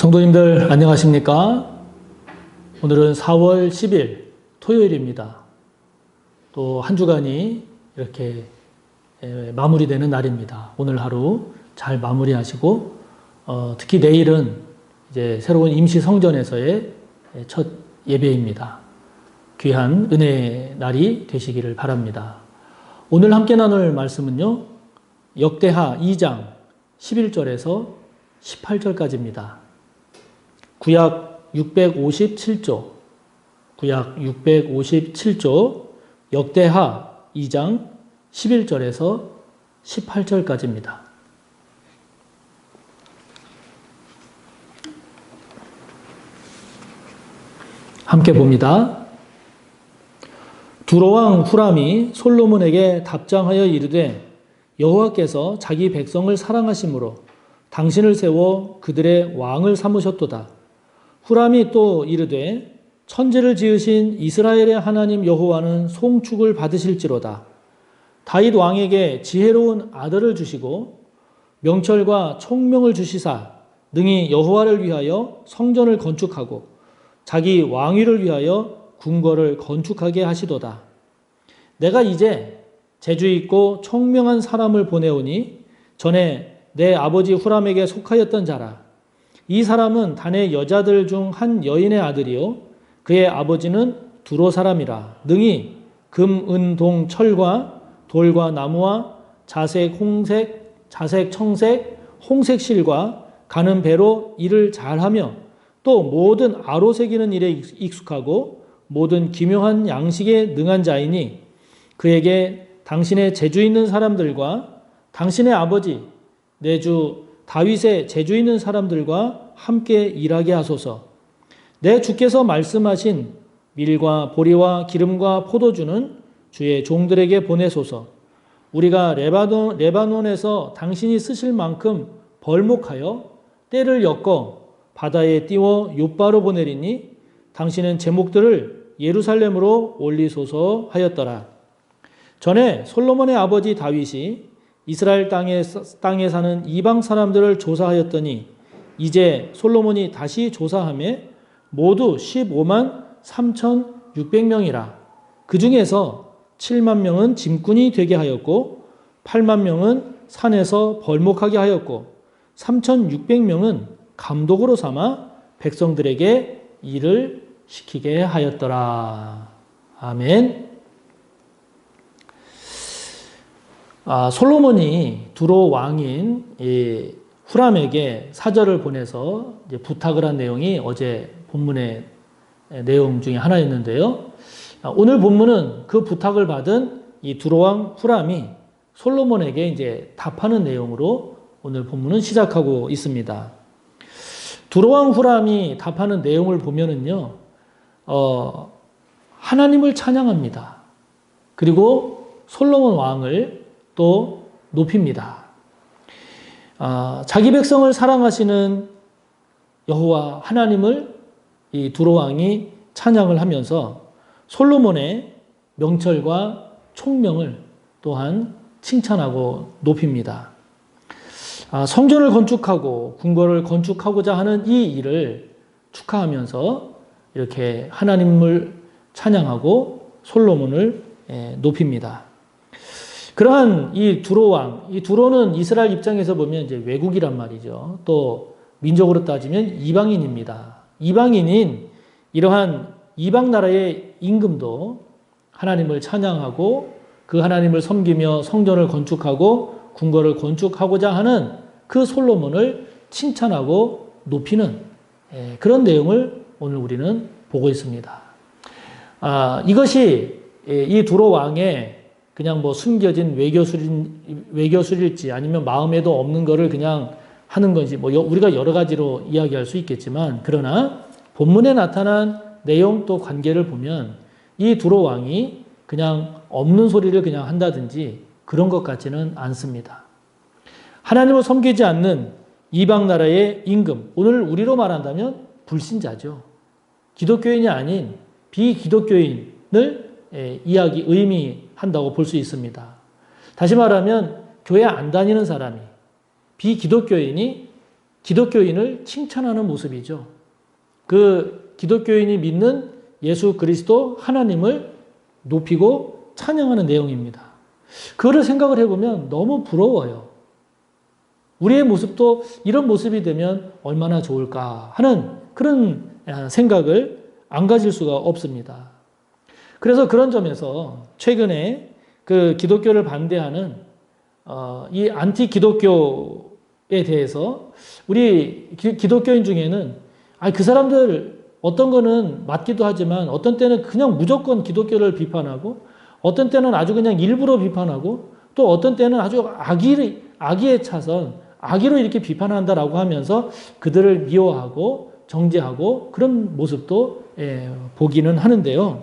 성도님들 안녕하십니까? 오늘은 4월 10일 토요일입니다. 또 한 주간이 이렇게 마무리되는 날입니다. 오늘 하루 잘 마무리하시고 특히 내일은 이제 새로운 임시 성전에서의 첫 예배입니다. 귀한 은혜의 날이 되시기를 바랍니다. 오늘 함께 나눌 말씀은요, 역대하 2장 11절에서 18절까지입니다. 구약 657조, 역대하 2장 11절에서 18절까지입니다. 함께 봅니다. 두로왕 후람이 솔로몬에게 답장하여 이르되 여호와께서 자기 백성을 사랑하심으로 당신을 세워 그들의 왕을 삼으셨도다. 후람이 또 이르되 천지를 지으신 이스라엘의 하나님 여호와는 송축을 받으실지로다. 다윗 왕에게 지혜로운 아들을 주시고 명철과 총명을 주시사 능히 여호와를 위하여 성전을 건축하고 자기 왕위를 위하여 궁궐을 건축하게 하시도다. 내가 이제 재주 있고 총명한 사람을 보내오니 전에 내 아버지 후람에게 속하였던 자라. 이 사람은 단의 여자들 중 한 여인의 아들이요 그의 아버지는 두로 사람이라. 능히 금, 은, 동, 철과 돌과 나무와 자색, 청색, 홍색 실과 가는 배로 일을 잘하며 또 모든 아로 새기는 일에 익숙하고 모든 기묘한 양식에 능한 자이니 그에게 당신의 재주 있는 사람들과 당신의 아버지 내 주 다윗의 재주 있는 사람들과 함께 일하게 하소서. 내 주께서 말씀하신 밀과 보리와 기름과 포도주는 주의 종들에게 보내소서. 우리가 레바논에서 당신이 쓰실 만큼 벌목하여 때를 엮어 바다에 띄워 욥바로 보내리니 당신은 제목들을 예루살렘으로 올리소서 하였더라. 전에 솔로몬의 아버지 다윗이 이스라엘 땅에 사는 이방 사람들을 조사하였더니 이제 솔로몬이 다시 조사하매 모두 15만 3,600명이라. 그 중에서 7만 명은 짐꾼이 되게 하였고 8만 명은 산에서 벌목하게 하였고 3,600명은 감독으로 삼아 백성들에게 일을 시키게 하였더라. 아멘. 솔로몬이 두로 왕인 후람에게 사절을 보내서 이제 부탁을 한 내용이 어제 본문의 내용 중에 하나였는데요. 오늘 본문은 그 부탁을 받은 이 두로 왕 후람이 솔로몬에게 이제 답하는 내용으로 오늘 본문은 시작하고 있습니다. 두로 왕 후람이 답하는 내용을 보면은요, 하나님을 찬양합니다. 그리고 솔로몬 왕을 또 높입니다. 자기 백성을 사랑하시는 여호와 하나님을 이 두로 왕이 찬양을 하면서 솔로몬의 명철과 총명을 또한 칭찬하고 높입니다. 성전을 건축하고 궁궐을 건축하고자 하는 이 일을 축하하면서 이렇게 하나님을 찬양하고 솔로몬을 높입니다. 그러한 이 두로 왕, 이 두로는 이스라엘 입장에서 보면 이제 외국이란 말이죠. 또 민족으로 따지면 이방인입니다. 이방인인 이러한 이방 나라의 임금도 하나님을 찬양하고 그 하나님을 섬기며 성전을 건축하고 궁궐을 건축하고자 하는 그 솔로몬을 칭찬하고 높이는 그런 내용을 오늘 우리는 보고 있습니다. 이것이 이 두로 왕의 그냥 뭐 숨겨진 외교술일지 아니면 마음에도 없는 거를 그냥 하는 건지 뭐 우리가 여러 가지로 이야기할 수 있겠지만 그러나 본문에 나타난 내용 또 관계를 보면 이 두로 왕이 그냥 없는 소리를 그냥 한다든지 그런 것 같지는 않습니다. 하나님을 섬기지 않는 이방 나라의 임금, 오늘 우리로 말한다면 불신자죠. 기독교인이 아닌 비기독교인을 의미한다고 볼 수 있습니다. 다시 말하면 교회 안 다니는 사람이 비기독교인이 기독교인을 칭찬하는 모습이죠. 그 기독교인이 믿는 예수 그리스도 하나님을 높이고 찬양하는 내용입니다. 그거를 생각을 해보면 너무 부러워요. 우리의 모습도 이런 모습이 되면 얼마나 좋을까 하는 그런 생각을 안 가질 수가 없습니다. 그래서 그런 점에서 최근에 그 기독교를 반대하는 이 안티 기독교에 대해서 우리 기독교인 중에는 그 사람들 어떤 거는 맞기도 하지만 어떤 때는 그냥 무조건 기독교를 비판하고 어떤 때는 아주 그냥 일부러 비판하고 또 어떤 때는 아주 악의에 차선 악의로 이렇게 비판한다라고 하면서 그들을 미워하고 정죄하고 그런 모습도 보기는 하는데요.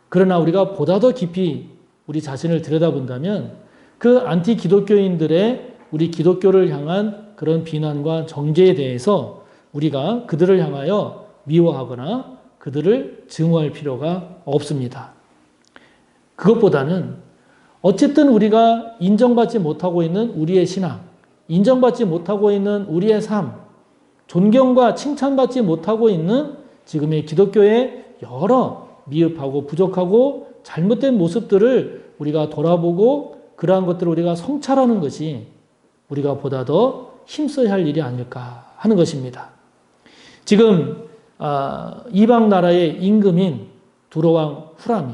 그러나 우리가 보다 더 깊이 우리 자신을 들여다본다면 그 안티 기독교인들의 우리 기독교를 향한 그런 비난과 정죄에 대해서 우리가 그들을 향하여 미워하거나 그들을 증오할 필요가 없습니다. 그것보다는 어쨌든 우리가 인정받지 못하고 있는 우리의 신앙, 인정받지 못하고 있는 우리의 삶, 존경과 칭찬받지 못하고 있는 지금의 기독교의 여러 미흡하고 부족하고 잘못된 모습들을 우리가 돌아보고 그러한 것들을 우리가 성찰하는 것이 우리가 보다 더 힘써야 할 일이 아닐까 하는 것입니다. 지금 이방 나라의 임금인 두로왕 후람이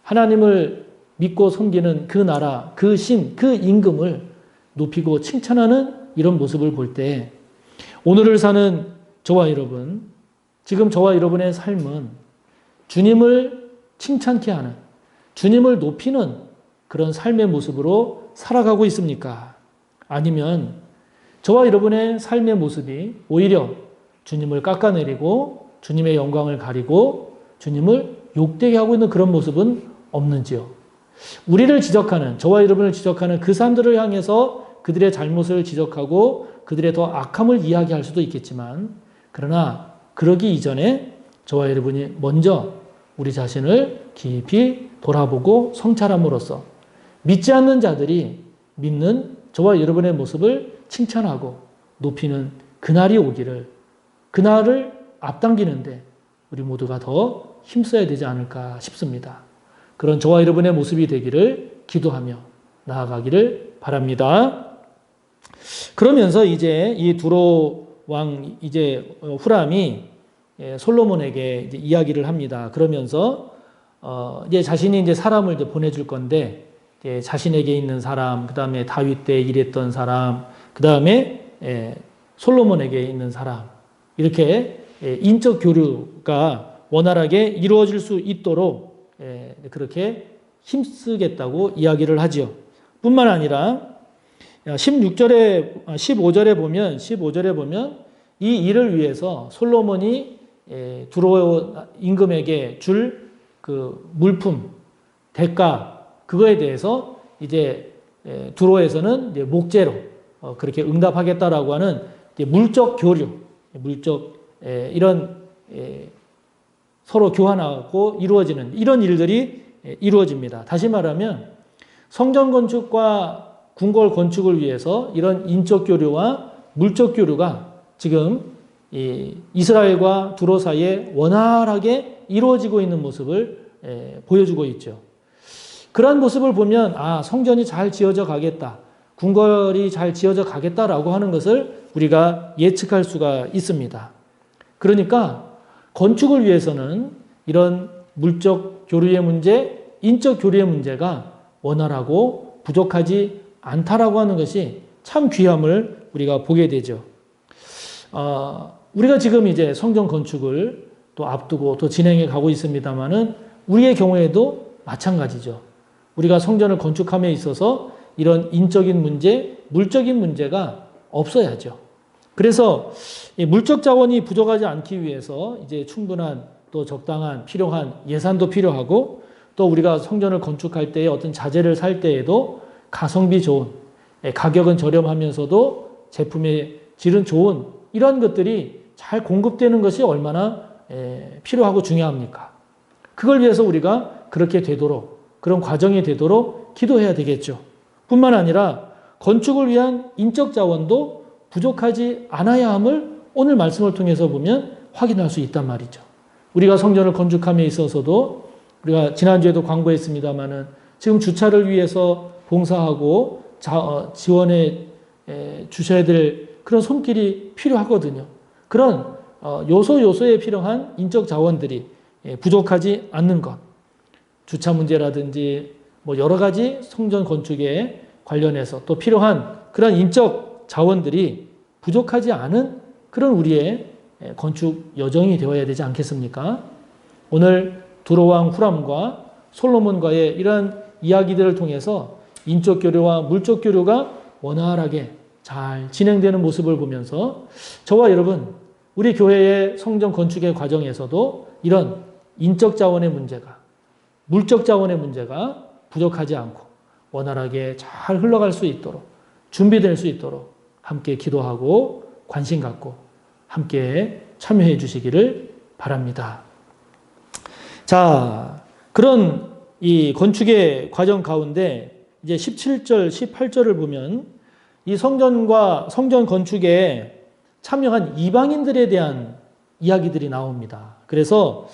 하나님을 믿고 섬기는 그 나라, 그 신, 그 임금을 높이고 칭찬하는 이런 모습을 볼 때 오늘을 사는 저와 여러분, 지금 저와 여러분의 삶은 주님을 칭찬케 하는, 주님을 높이는 그런 삶의 모습으로 살아가고 있습니까? 아니면 저와 여러분의 삶의 모습이 오히려 주님을 깎아내리고 주님의 영광을 가리고 주님을 욕되게 하고 있는 그런 모습은 없는지요? 우리를 지적하는, 저와 여러분을 지적하는 그 사람들을 향해서 그들의 잘못을 지적하고 그들의 더 악함을 이야기할 수도 있겠지만 그러나 그러기 이전에 저와 여러분이 먼저 우리 자신을 깊이 돌아보고 성찰함으로써 믿지 않는 자들이 믿는 저와 여러분의 모습을 칭찬하고 높이는 그날이 오기를, 그날을 앞당기는데 우리 모두가 더 힘써야 되지 않을까 싶습니다. 그런 저와 여러분의 모습이 되기를 기도하며 나아가기를 바랍니다. 그러면서 이제 이 두로 왕 이제 후람이 솔로몬에게 이제 이야기를 합니다. 그러면서 이제 자신이 이제 사람을 이제 보내줄 건데 이제 자신에게 있는 사람, 그 다음에 다윗 때 일했던 사람, 그 다음에 솔로몬에게 있는 사람 이렇게 인적 교류가 원활하게 이루어질 수 있도록 그렇게 힘쓰겠다고 이야기를 하죠. 뿐만 아니라 15절에 보면 이 일을 위해서 솔로몬이 두로 임금에게 줄 그 물품, 대가, 그거에 대해서 이제 두로에서는 이제 목재로 그렇게 응답하겠다라고 하는 물적 교류, 이런 서로 교환하고 이루어지는 이런 일들이 이루어집니다. 다시 말하면 성전 건축과 궁궐 건축을 위해서 이런 인적 교류와 물적 교류가 지금 이스라엘과 두로 사이에 원활하게 이루어지고 있는 모습을 보여주고 있죠. 그러한 모습을 보면 성전이 잘 지어져 가겠다, 궁궐이 잘 지어져 가겠다라고 하는 것을 우리가 예측할 수가 있습니다. 그러니까 건축을 위해서는 이런 물적 교류의 문제, 인적 교류의 문제가 원활하고 부족하지 않다라고 하는 것이 참 귀함을 우리가 보게 되죠. 우리가 지금 이제 성전 건축을 또 앞두고 또 진행해 가고 있습니다만은 우리의 경우에도 마찬가지죠. 우리가 성전을 건축함에 있어서 이런 인적인 문제, 물적인 문제가 없어야죠. 그래서 이 물적 자원이 부족하지 않기 위해서 이제 충분한 또 적당한 필요한 예산도 필요하고 또 우리가 성전을 건축할 때에 어떤 자재를 살 때에도 가성비 좋은, 가격은 저렴하면서도 제품의 질은 좋은 이런 것들이 잘 공급되는 것이 얼마나 필요하고 중요합니까? 그걸 위해서 우리가 그렇게 되도록, 그런 과정이 되도록 기도해야 되겠죠. 뿐만 아니라 건축을 위한 인적 자원도 부족하지 않아야 함을 오늘 말씀을 통해서 보면 확인할 수 있단 말이죠. 우리가 성전을 건축함에 있어서도 우리가 지난주에도 광고했습니다마는 지금 주차를 위해서 봉사하고 지원해 주셔야 될 그런 손길이 필요하거든요. 그런 요소요소에 필요한 인적 자원들이 부족하지 않는 것, 주차 문제라든지 뭐 여러 가지 성전 건축에 관련해서 또 필요한 그런 인적 자원들이 부족하지 않은 그런 우리의 건축 여정이 되어야 되지 않겠습니까? 오늘 두로왕 후람과 솔로몬과의 이런 이야기들을 통해서 인적 교류와 물적 교류가 원활하게 잘 진행되는 모습을 보면서 저와 여러분, 우리 교회의 성전 건축의 과정에서도 이런 인적 자원의 문제가, 물적 자원의 문제가 부족하지 않고 원활하게 잘 흘러갈 수 있도록, 준비될 수 있도록 함께 기도하고 관심 갖고 함께 참여해 주시기를 바랍니다. 자, 그런 이 건축의 과정 가운데 이제 17절, 18절을 보면 이 성전과 성전 건축에 참여한 이방인들에 대한 이야기들이 나옵니다. 그래서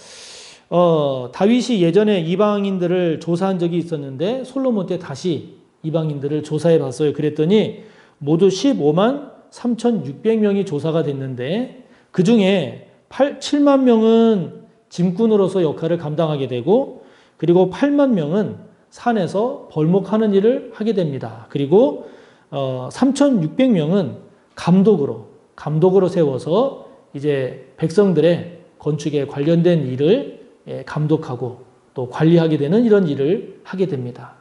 다윗이 예전에 이방인들을 조사한 적이 있었는데 솔로몬 때 다시 이방인들을 조사해 봤어요. 그랬더니 모두 15만 3,600명이 조사가 됐는데 그 중에 7만 명은 짐꾼으로서 역할을 감당하게 되고 그리고 8만 명은 산에서 벌목하는 일을 하게 됩니다. 그리고 3,600명은 감독으로 세워서 이제 백성들의 건축에 관련된 일을 감독하고 또 관리하게 되는 이런 일을 하게 됩니다.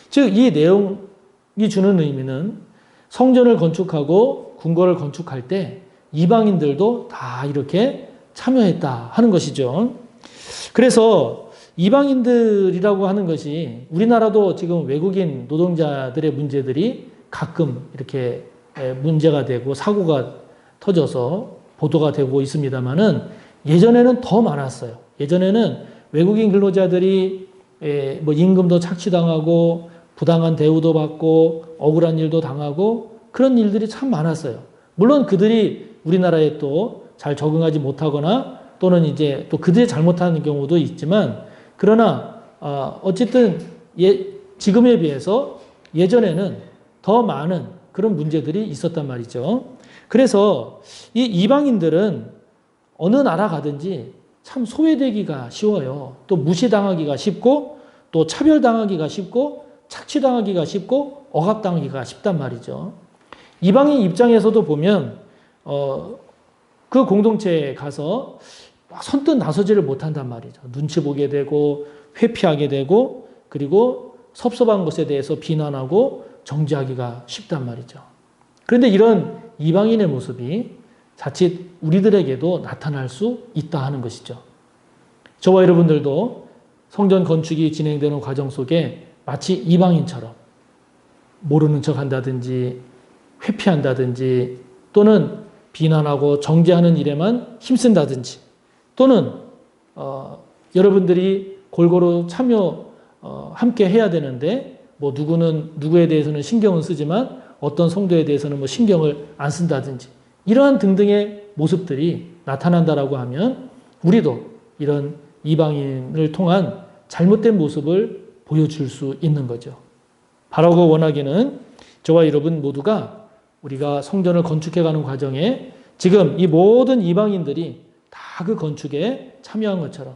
즉, 이 내용이 주는 의미는 성전을 건축하고 궁궐을 건축할 때 이방인들도 다 이렇게 참여했다 하는 것이죠. 그래서 이방인들이라고 하는 것이 우리나라도 지금 외국인 노동자들의 문제들이 가끔 이렇게 문제가 되고 사고가 터져서 보도가 되고 있습니다만은 예전에는 더 많았어요. 예전에는 외국인 근로자들이 뭐 임금도 착취당하고 부당한 대우도 받고 억울한 일도 당하고 그런 일들이 참 많았어요. 물론 그들이 우리나라에 또 잘 적응하지 못하거나 또는 이제 또 그들이 잘못하는 경우도 있지만 그러나 어쨌든 지금에 비해서 예전에는 더 많은 그런 문제들이 있었단 말이죠. 그래서 이 이방인들은 어느 나라 가든지 참 소외되기가 쉬워요. 또 무시당하기가 쉽고 또 차별당하기가 쉽고 착취당하기가 쉽고 억압당하기가 쉽단 말이죠. 이방인 입장에서도 보면 그 공동체에 가서 선뜻 나서지를 못한단 말이죠. 눈치 보게 되고 회피하게 되고 그리고 섭섭한 것에 대해서 비난하고 정죄하기가 쉽단 말이죠. 그런데 이런 이방인의 모습이 자칫 우리들에게도 나타날 수 있다 하는 것이죠. 저와 여러분들도 성전 건축이 진행되는 과정 속에 마치 이방인처럼 모르는 척 한다든지 회피한다든지 또는 비난하고 정죄하는 일에만 힘쓴다든지 또는 여러분들이 골고루 함께 해야 되는데 뭐 누구는 누구에 대해서는 신경은 쓰지만 어떤 성도에 대해서는 뭐 신경을 안 쓴다든지 이러한 등등의 모습들이 나타난다라고 하면 우리도 이런 이방인을 통한 잘못된 모습을 보여줄 수 있는 거죠. 바라고 원하기는 저와 여러분 모두가 우리가 성전을 건축해가는 과정에 지금 이 모든 이방인들이 다 그 건축에 참여한 것처럼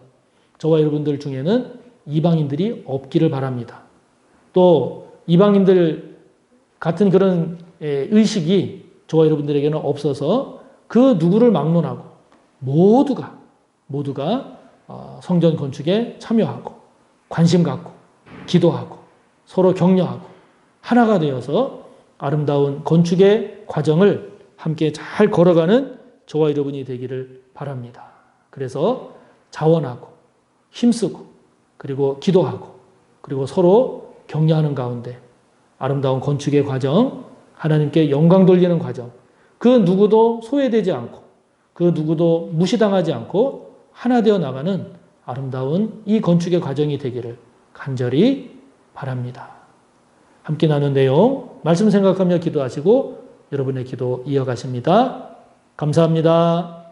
저와 여러분들 중에는 이방인들이 없기를 바랍니다. 또 이방인들 같은 그런 의식이 저와 여러분들에게는 없어서 그 누구를 막론하고 모두가 성전 건축에 참여하고 관심 갖고 기도하고 서로 격려하고 하나가 되어서 아름다운 건축의 과정을 함께 잘 걸어가는 저와 여러분이 되기를 바랍니다. 그래서 자원하고 힘쓰고 그리고 기도하고 그리고 서로 격려하는 가운데 아름다운 건축의 과정, 하나님께 영광 돌리는 과정, 그 누구도 소외되지 않고 그 누구도 무시당하지 않고 하나 되어 나가는 아름다운 이 건축의 과정이 되기를 간절히 바랍니다. 함께 나눈 내용 말씀 생각하며 기도하시고 여러분의 기도 이어가십니다. 감사합니다.